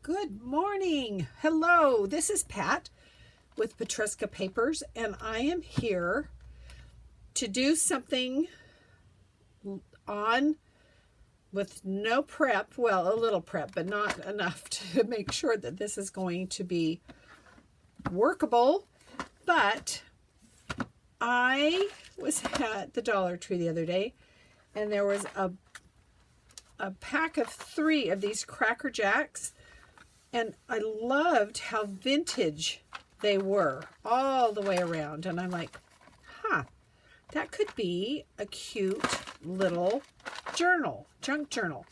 Good morning. Hello, this is Pat with Patriska Papers, and I am here to do something on with no prep. Well, a little prep, but not enough to make sure that this is going to be workable. But I was at the Dollar Tree the other day, and there was a pack of 3 of these Cracker Jacks, and I loved how vintage they were all the way around. And I'm like, that could be a cute little journal, junk journal.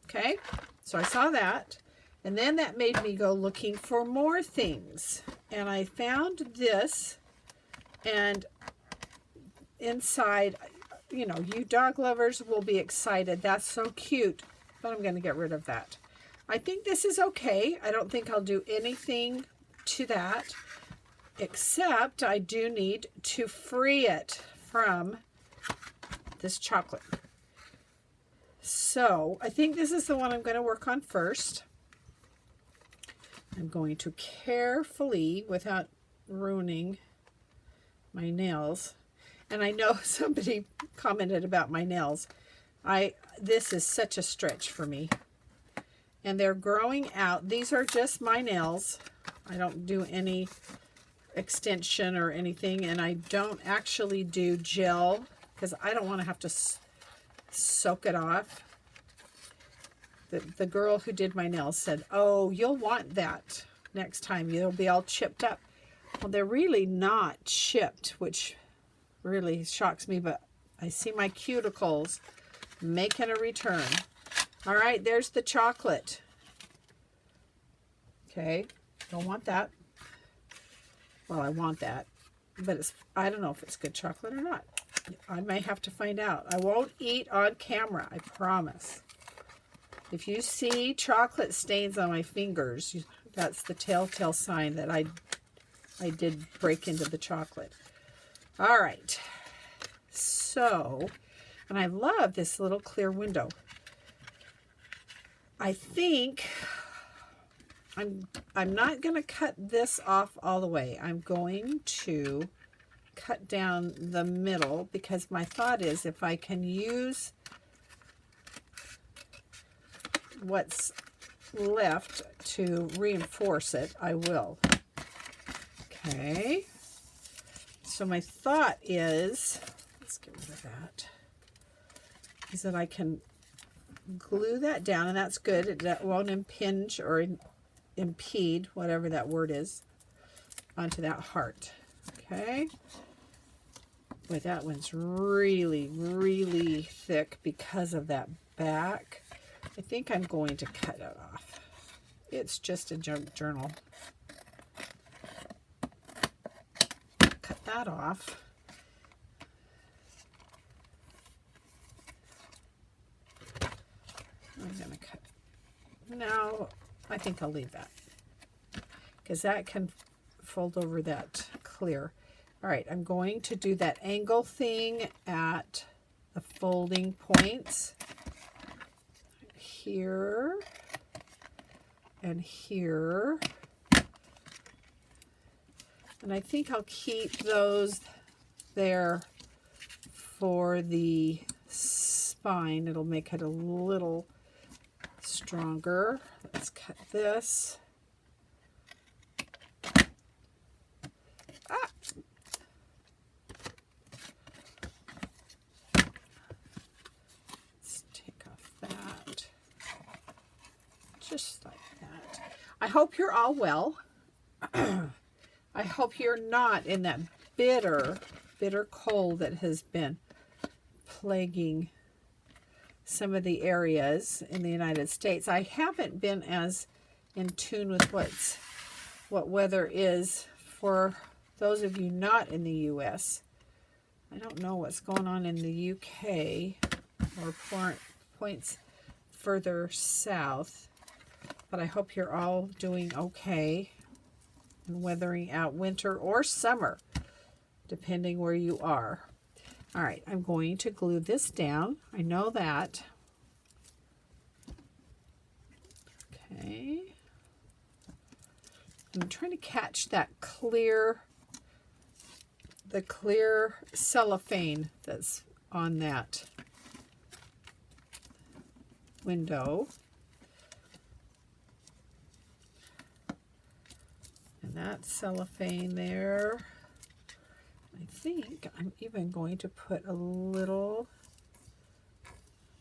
Okay, so I saw that, and then that made me go looking for more things, and I found this, and inside, you know, you dog lovers will be excited. That's so cute, but I'm going to get rid of that. I think this is okay. I don't think I'll do anything to that, except I do need to free it from this chocolate. So I think this is the one I'm going to work on first. I'm going to carefully, without ruining my nails, and I know somebody commented about my nails. This is such a stretch for me. And they're growing out. These are just my nails. I don't do any extension or anything, and I don't actually do gel because I don't want to have to soak it off. The girl who did my nails said, "Oh, you'll want that next time. You'll be all chipped up." Well, they're really not chipped, which really shocks me, but I see my cuticles making a return. All right, there's the chocolate. Okay, don't want that. Well, I want that, but I don't know if it's good chocolate or not. I may have to find out. I won't eat on camera, I promise. If you see chocolate stains on my fingers, that's the telltale sign that I did break into the chocolate. All right, so, and I love this little clear window. I think I'm not going to cut this off all the way. I'm going to cut down the middle, because my thought is if I can use what's left to reinforce it, I will. Okay. So my thought is, let's get rid of that, is that I can glue that down, and that's good. That won't impinge or impede, whatever that word is, onto that heart. Okay. Boy, that one's really, really thick because of that back. I think I'm going to cut it off. It's just a junk journal. Cut that off. I'm going to cut. Now, I think I'll leave that, because that can fold over that clear. All right, I'm going to do that angle thing at the folding points. Here and here. And I think I'll keep those there for the spine. It'll make it a little stronger. Let's cut this. Let's take off that. Just like that. I hope you're all well. I hope you're not in that bitter cold that has been plaguing some of the areas in the United States. I haven't been as in tune with what weather is for those of you not in the U.S. I don't know what's going on in the U.K. or points further south, but I hope you're all doing okay and weathering out winter or summer, depending where you are. All right, I'm going to glue this down. I know that. Okay. I'm trying to catch that clear, the clear cellophane that's on that window. And that cellophane there. I think I'm even going to put a little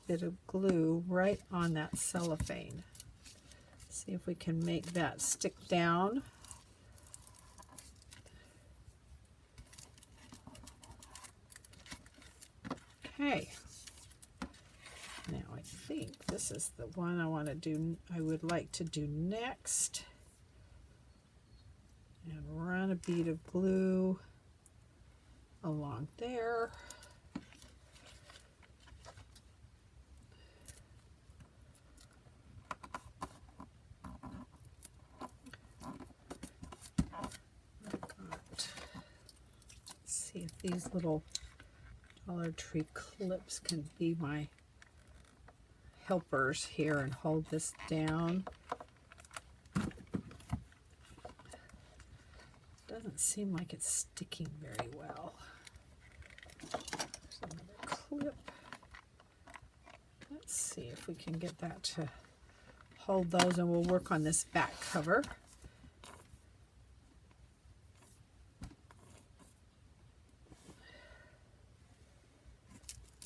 bit of glue right on that cellophane. See if we can make that stick down. Okay. Now I think this is the one I would like to do next. And run a bead of glue along there. Let's see if these little Dollar Tree clips can be my helpers here and hold this down. Doesn't seem like it's sticking very well. There's another clip. Let's see if we can get that to hold those, and we'll work on this back cover.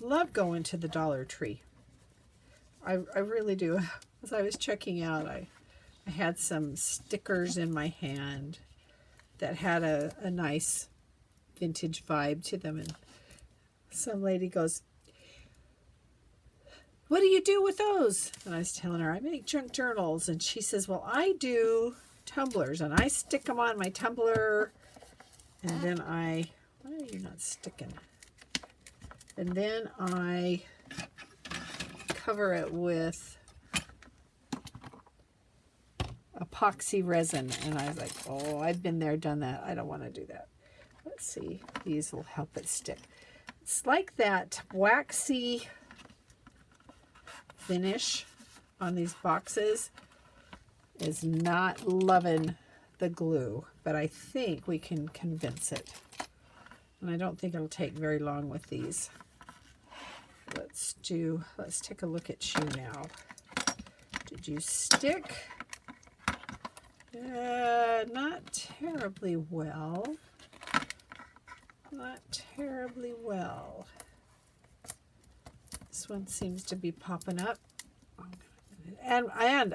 Love going to the Dollar Tree. I really do. As I was checking out, I had some stickers in my hand that had a nice vintage vibe to them, and some lady goes, "What do you do with those?" And I was telling her, "I make junk journals." And she says, "Well, I do tumblers, and I stick them on my tumbler, and then why are you not sticking? And then I cover it with epoxy resin." And I was like, "Oh, I've been there, done that. I don't want to do that." Let's see. These will help it stick. It's like that waxy finish on these boxes is not loving the glue, but I think we can convince it. And I don't think it'll take very long with these. Let's take a look at you now. Did you stick? Not terribly well. Not terribly well. This one seems to be popping up. And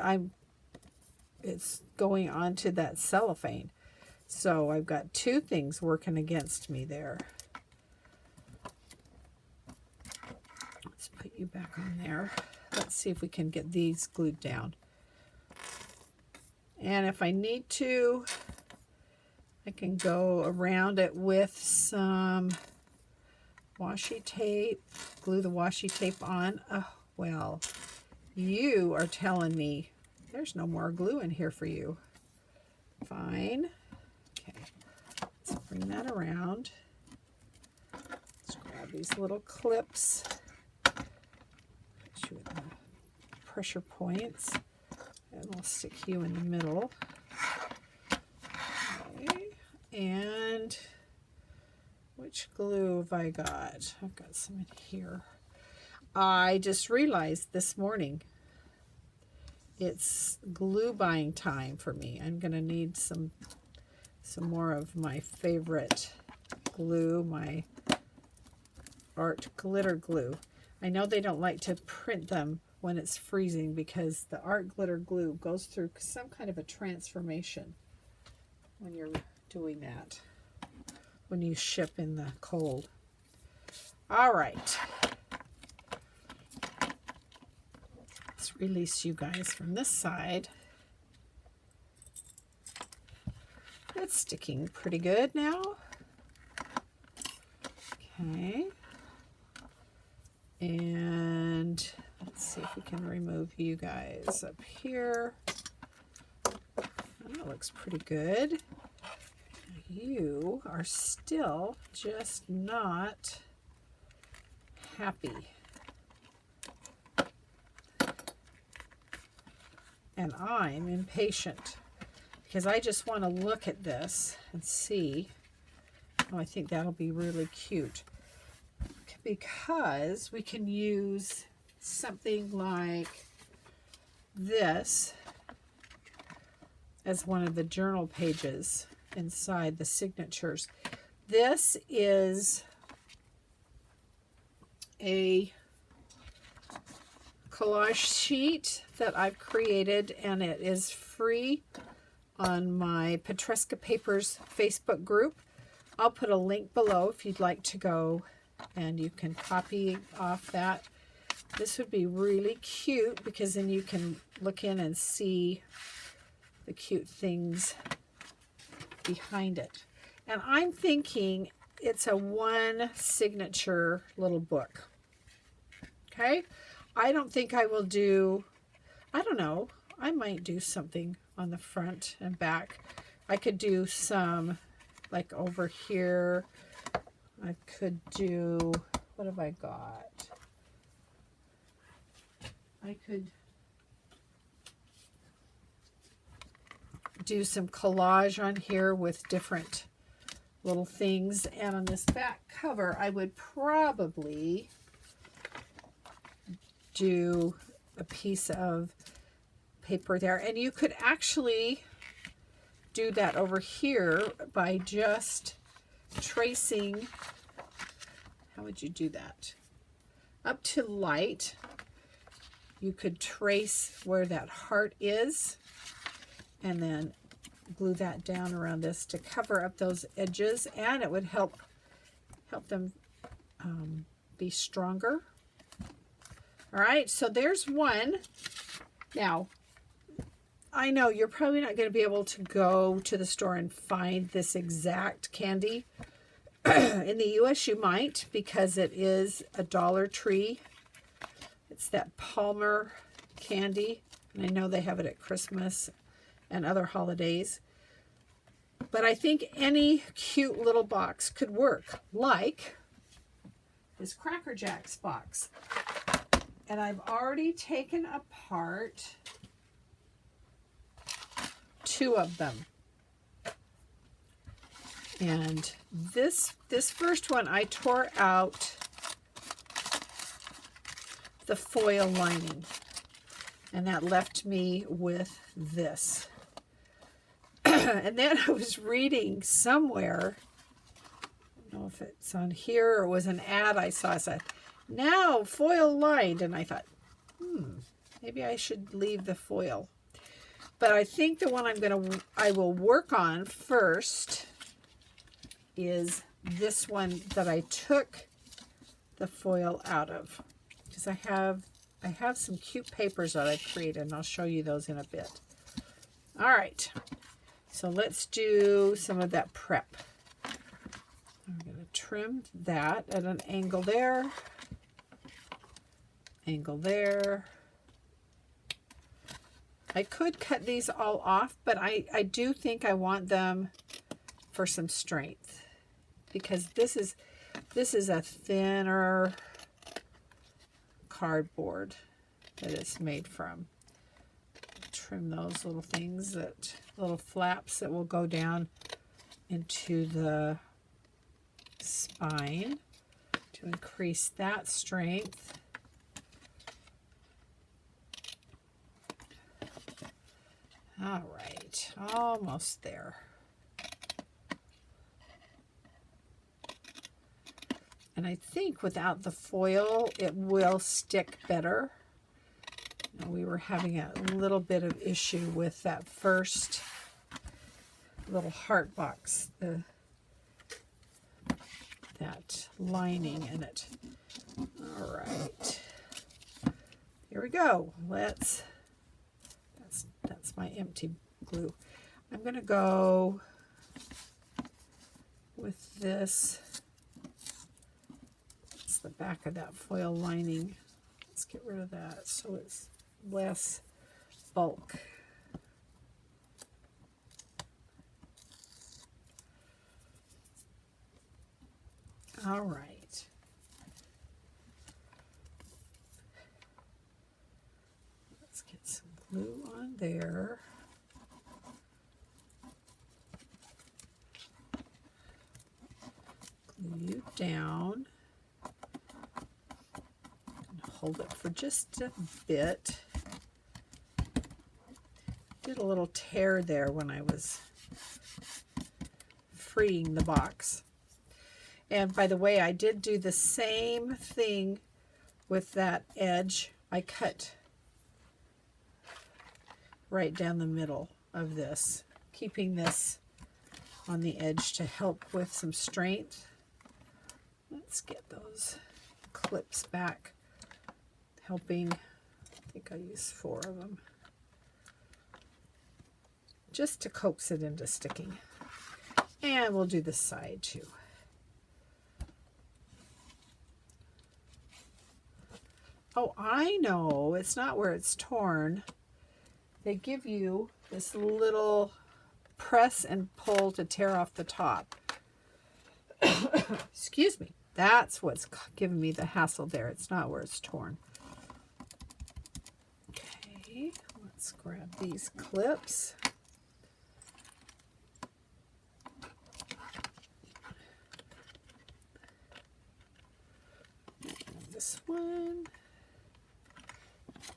it's going onto that cellophane. So I've got two things working against me there. Let's put you back on there. Let's see if we can get these glued down. And if I need to, I can go around it with some washi tape, glue the washi tape on. Oh, well, you are telling me there's no more glue in here for you. Fine. Okay, let's bring that around. Let's grab these little clips. Put you with the pressure points. And we'll stick you in the middle. Okay. And which glue have I got? I've got some in here. I just realized this morning it's glue buying time for me. I'm going to need some more of my favorite glue, my art glitter glue. I know they don't like to print them when it's freezing because the art glitter glue goes through some kind of a transformation when you're doing that, when you ship in the cold. All right. Let's release you guys from this side. It's sticking pretty good now. Okay. And let's see if we can remove you guys up here. That looks pretty good. You are still just not happy. And I'm impatient because I just want to look at this and see. Oh, I think that'll be really cute, because we can use something like this as one of the journal pages inside the signatures. This is a collage sheet that I've created, and it is free on my Petresca Papers Facebook group. I'll put a link below if you'd like to go and you can copy off that. This would be really cute because then you can look in and see the cute things behind it. And I'm thinking it's a one signature little book. Okay? I don't think I will do, I don't know, I might do something on the front and back. I could do some, like over here, I could do, what have I got? I could do some collage on here with different little things. And on this back cover, I would probably do a piece of paper there. And you could actually do that over here by just tracing. How would you do that? Up to light, you could trace where that heart is and then glue that down around this to cover up those edges, and it would help them be stronger. All right, so there's one. Now, I know you're probably not going to be able to go to the store and find this exact candy. In the US you might, because it is a Dollar Tree. It's that Palmer candy, and I know they have it at Christmas and other holidays. But I think any cute little box could work, like this Cracker Jacks box. And I've already taken apart 2 of them. And this first one, I tore out the foil lining, and that left me with this. And then I was reading somewhere, I don't know if it's on here or it was an ad I saw, it said, now foil lined, and I thought, maybe I should leave the foil. But I think the one I will work on first is this one that I took the foil out of, because I have some cute papers that I've created, and I'll show you those in a bit. All right, so let's do some of that prep. I'm going to trim that at an angle there, angle there. I could cut these all off, but I do think I want them for some strength, because this is a thinner cardboard that it's made from. Trim those little things, that little flaps that will go down into the spine to increase that strength. All right, almost there. And I think without the foil, it will stick better. You know, we were having a little bit of issue with that first little heart box, that lining in it. All right, here we go. That's my empty glue. I'm going to go with this. It's the back of that foil lining. Let's get rid of that so it's less bulk. All right. Let's get some glue on there. down. Hold it for just a bit. Did a little tear there when I was freeing the box. And by the way, I did do the same thing with that edge. I cut right down the middle of this, keeping this on the edge to help with some strength. Let's get those clips back, helping. I think I used 4 of them, just to coax it into sticking. And we'll do the side too. Oh, I know, it's not where it's torn. They give you this little press and pull to tear off the top. Excuse me. That's what's giving me the hassle there. It's not where it's torn. Okay, let's grab these clips. And this one.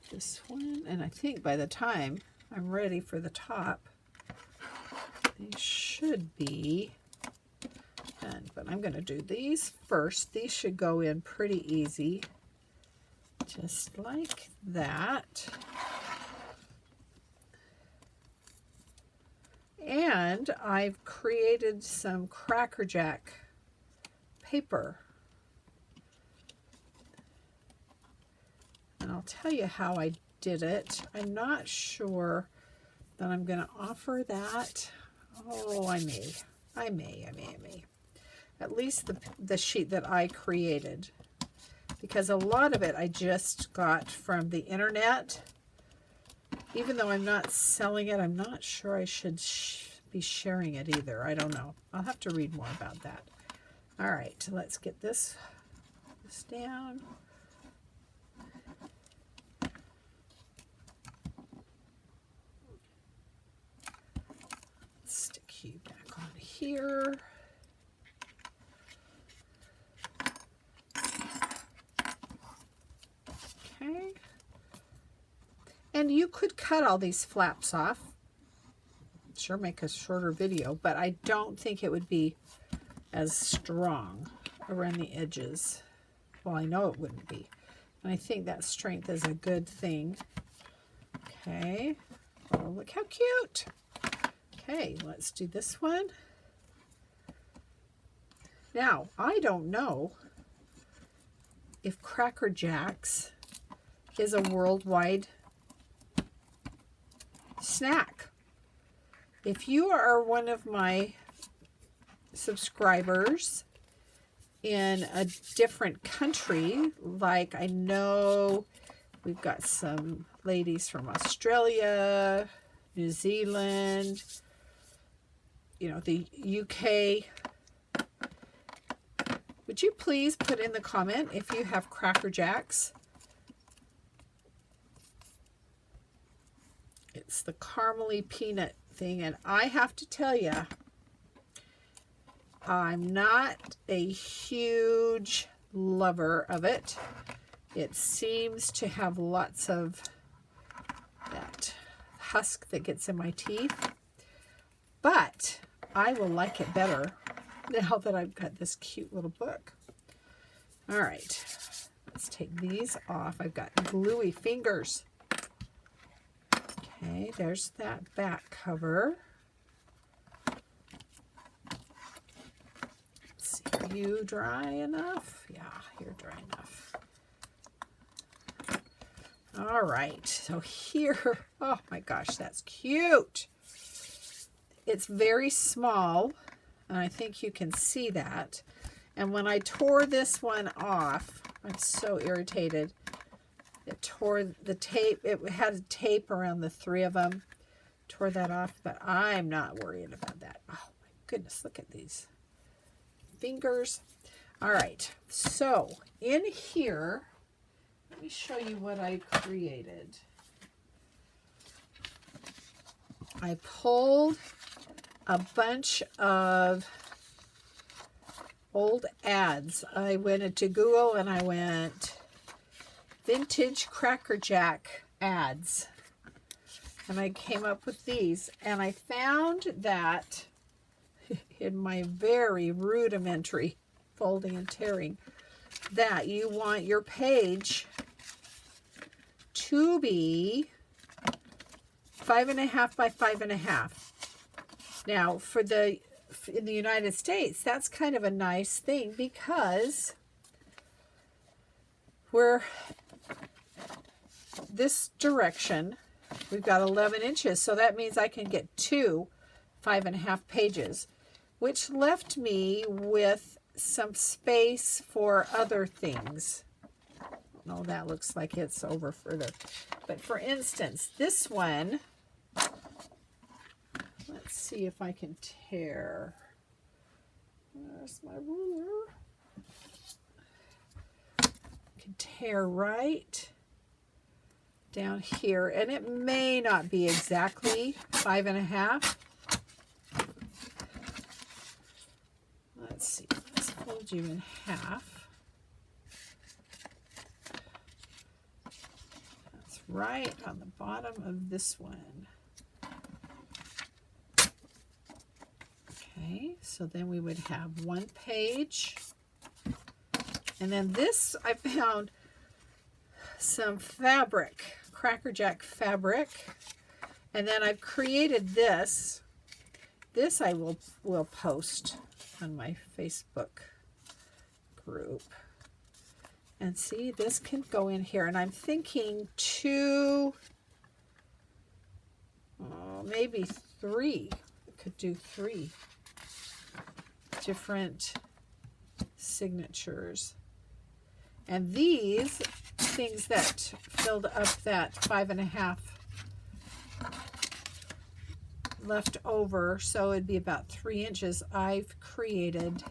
This one, and I think by the time I'm ready for the top, they should be done. But I'm going to do these first. These should go in pretty easy, just like that. And I've created some Cracker Jack paper. And I'll tell you how I did it. I'm not sure that I'm going to offer that. Oh, I may. At least the sheet that I created. Because a lot of it I just got from the internet. Even though I'm not selling it, I'm not sure I should be sharing it either. I don't know. I'll have to read more about that. All right, let's get this down. Stick you back on here. Okay. And you could cut all these flaps off. Sure, make a shorter video, but I don't think it would be as strong around the edges. Well, I know it wouldn't be. And I think that strength is a good thing. Okay. Oh, look how cute. Okay, let's do this one. Now, I don't know if Cracker Jacks is a worldwide snack. If you are one of my subscribers in a different country, like I know we've got some ladies from Australia, New Zealand, you know, the UK, would you please put in the comment if you have Cracker Jacks? It's the caramely peanut thing, and I have to tell you, I'm not a huge lover of it. It seems to have lots of that husk that gets in my teeth, but I will like it better now that I've got this cute little book. All right, let's take these off. I've got gluey fingers. Okay, there's that back cover. Let's see, are you dry enough? Yeah, you're dry enough. All right, so here, oh my gosh, that's cute. It's very small, and I think you can see that. And when I tore this one off, I'm so irritated. It tore the tape. It had a tape around the 3 of them. Tore that off, but I'm not worried about that. Oh my goodness, look at these fingers. All right, so in here, let me show you what I created. I pulled a bunch of old ads. I went into Google and I went vintage Cracker Jack ads. And I came up with these. And I found that in my very rudimentary folding and tearing, that you want your page to be 5.5 by 5.5. Now, in the United States, that's kind of a nice thing because we're this direction. We've got 11 inches, so that means I can get 2 5.5 pages, which left me with some space for other things. No, that looks like it's over further. But for instance, this one, let's see if I can tear. There's my ruler. I can tear right down here, and it may not be exactly 5.5. Let's see, let's fold you in half. That's right on the bottom of this one. Okay, so then we would have one page. And then this, I found some fabric, Cracker Jack fabric. And then I've created this. This I will post on my Facebook group. And see, this can go in here. And I'm thinking 2, maybe 3. I could do 3 different signatures. And these things that filled up that 5.5 left over, so it'd be about 3 inches, I've created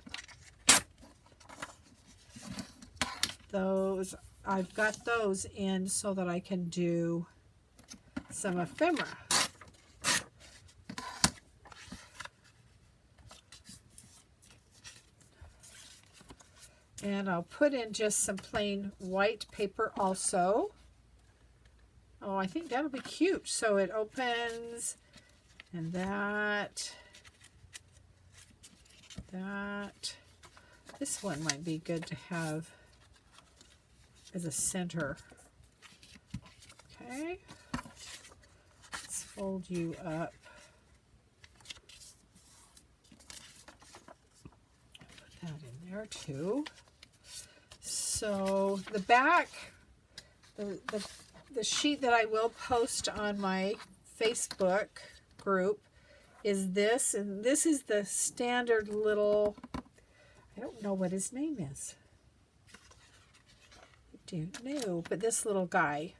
those. I've got those in so that I can do some ephemera. And I'll put in just some plain white paper also. Oh, I think that'll be cute. So it opens, and that. This one might be good to have as a center. Okay. Let's fold you up. Put that in there too. So the back, the sheet that I will post on my Facebook group is this, and this is the standard little, I don't know what his name is. I don't know, but this little guy,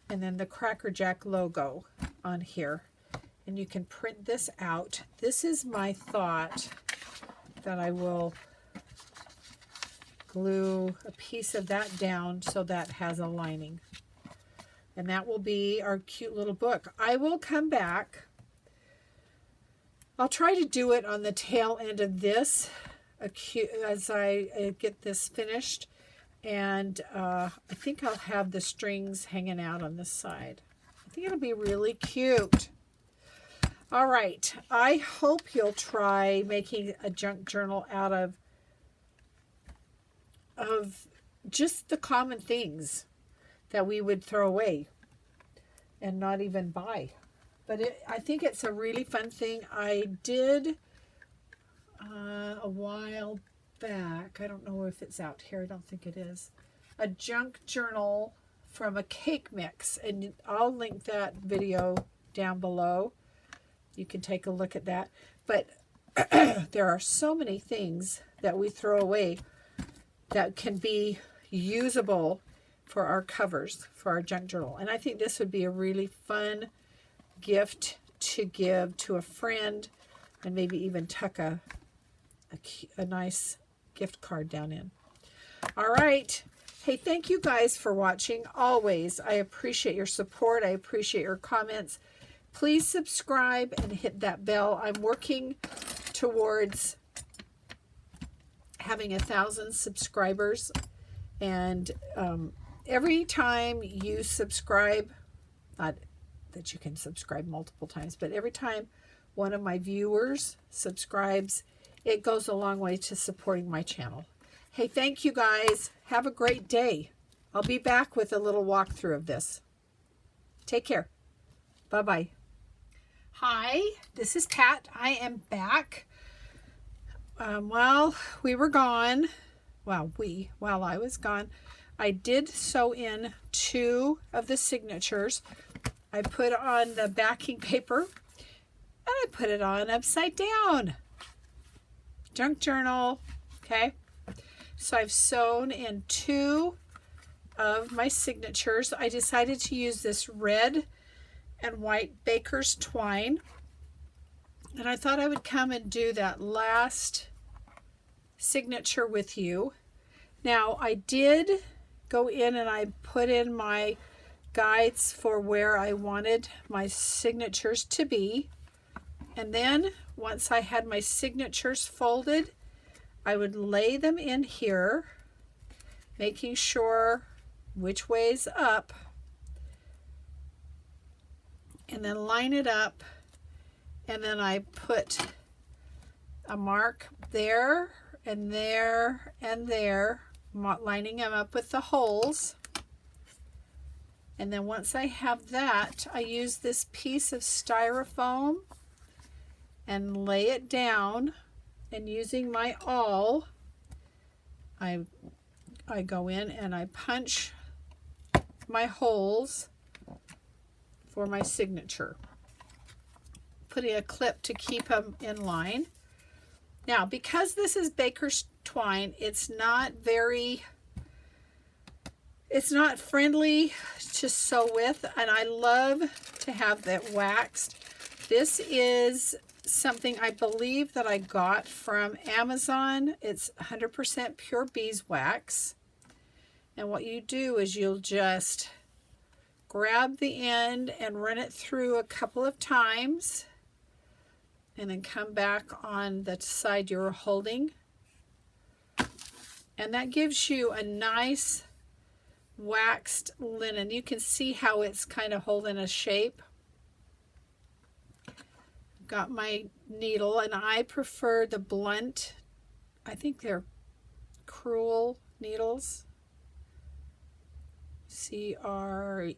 and then the Cracker Jack logo on here, and you can print this out. This is my thought that I will glue a piece of that down so that has a lining. And that will be our cute little book. I will come back. I'll try to do it on the tail end of this as I get this finished. And I think I'll have the strings hanging out on this side. I think it'll be really cute. All right. I hope you'll try making a junk journal out of just the common things that we would throw away and not even buy. But I think it's a really fun thing. I did a while back, I don't know if it's out here, I don't think it is, a junk journal from a cake mix, and I'll link that video down below. You can take a look at that. But there are so many things that we throw away that can be usable for our covers, for our junk journal. And I think this would be a really fun gift to give to a friend, and maybe even tuck a nice gift card down in. All right. Hey, thank you guys for watching. Always, I appreciate your support. I appreciate your comments. Please subscribe and hit that bell. I'm working towards having 1,000 subscribers. And every time you subscribe, not that you can subscribe multiple times, but every time one of my viewers subscribes, it goes a long way to supporting my channel. Hey, thank you guys. Have a great day. I'll be back with a little walkthrough of this. Take care. Bye-bye. Hi, this is Pat. I am back. While we were gone, while I was gone, I did sew in 2 of the signatures. I put on the backing paper and I put it on upside down. Junk journal, okay? So I've sewn in 2 of my signatures. I decided to use this red and white baker's twine. And I thought I would come and do that last signature with you. Now, I did go in and I put in my guides for where I wanted my signatures to be. And then once I had my signatures folded, I would lay them in here, making sure which way's up, and then line it up. And then I put a mark there and there and there, lining them up with the holes. And then once I have that, I use this piece of styrofoam and lay it down, and using my awl, I go in and I punch my holes for my signature, putting a clip to keep them in line. Now, because this is baker's twine, it's not friendly to sew with, and I love to have that waxed. This is something I believe that I got from Amazon. It's 100% pure beeswax. And what you do is you'll just grab the end and run it through a couple of times, and then come back on the side you're holding. And that gives you a nice waxed linen. You can see how it's kind of holding a shape. Got my needle, and I prefer the blunt. I think they're Crewel needles. Crewel.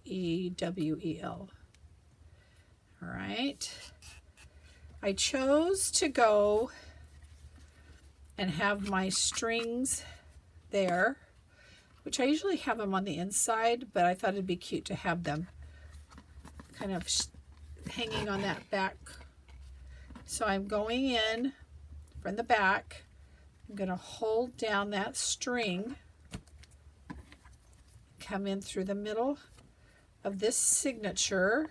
All right. I chose to go and have my strings there, which I usually have them on the inside, but I thought it'd be cute to have them kind of hanging on that back. So I'm going in from the back. I'm going to hold down that string, come in through the middle of this signature.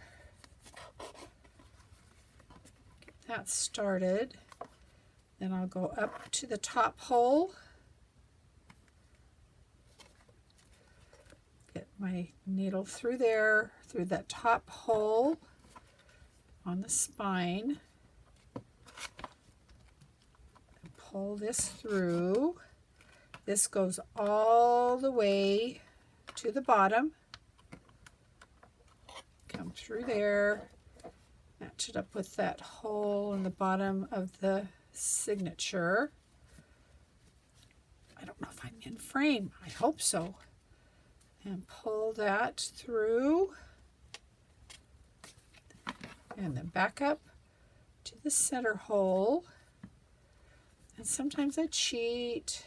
Get that started. Then I'll go up to the top hole. Get my needle through there, through that top hole on the spine. Pull this through. This goes all the way to the bottom. Come through there. Match it up with that hole in the bottom of the signature. I don't know if I'm in frame. I hope so. And pull that through. And then back up to the center hole. And sometimes I cheat.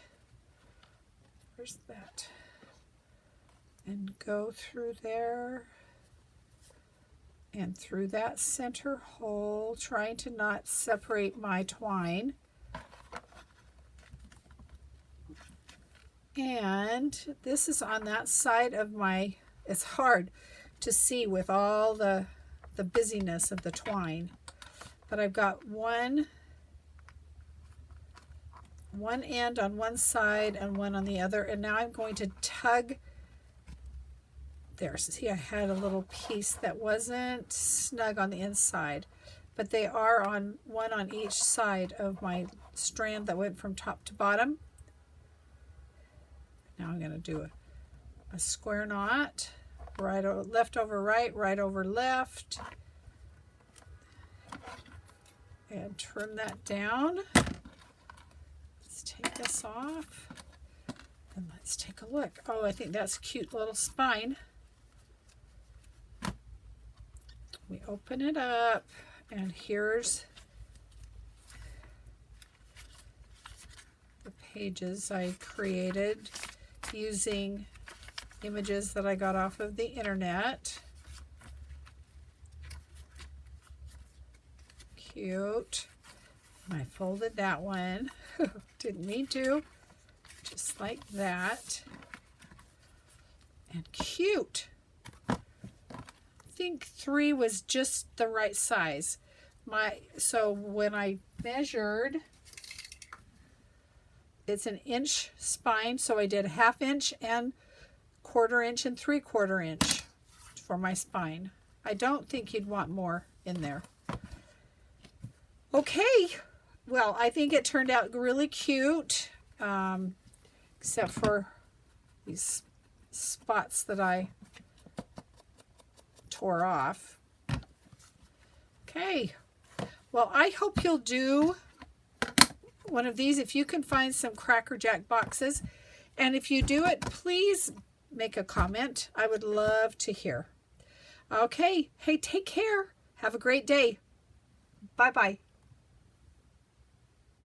Where's that? And go through there and through that center hole, trying to not separate my twine. And this is on that side of my, it's hard to see with all the busyness of the twine, but I've got one end on one side and one on the other, and now I'm going to tug there. See, I had a little piece that wasn't snug on the inside, but they are on one on each side of my strand that went from top to bottom. Now I'm going to do a square knot, left over right, right over left, and trim that down. Let's take this off and let's take a look. Oh, I think that's a cute little spine. We open it up, and here's the pages I created using images that I got off of the internet. Cute. And I folded that one. Didn't mean to. Just like that. And cute. I think 3 was just the right size. So when I measured, it's an inch spine, so I did 1/2 inch and 1/4 inch and 3/4 inch for my spine. I don't think you'd want more in there. Okay, well, I think it turned out really cute, except for these spots that I tore off. Okay, well, I hope you'll do one of these if you can find some Cracker Jack boxes. And if you do it, please make a comment. I would love to hear. Okay, hey, take care. Have a great day. Bye-bye.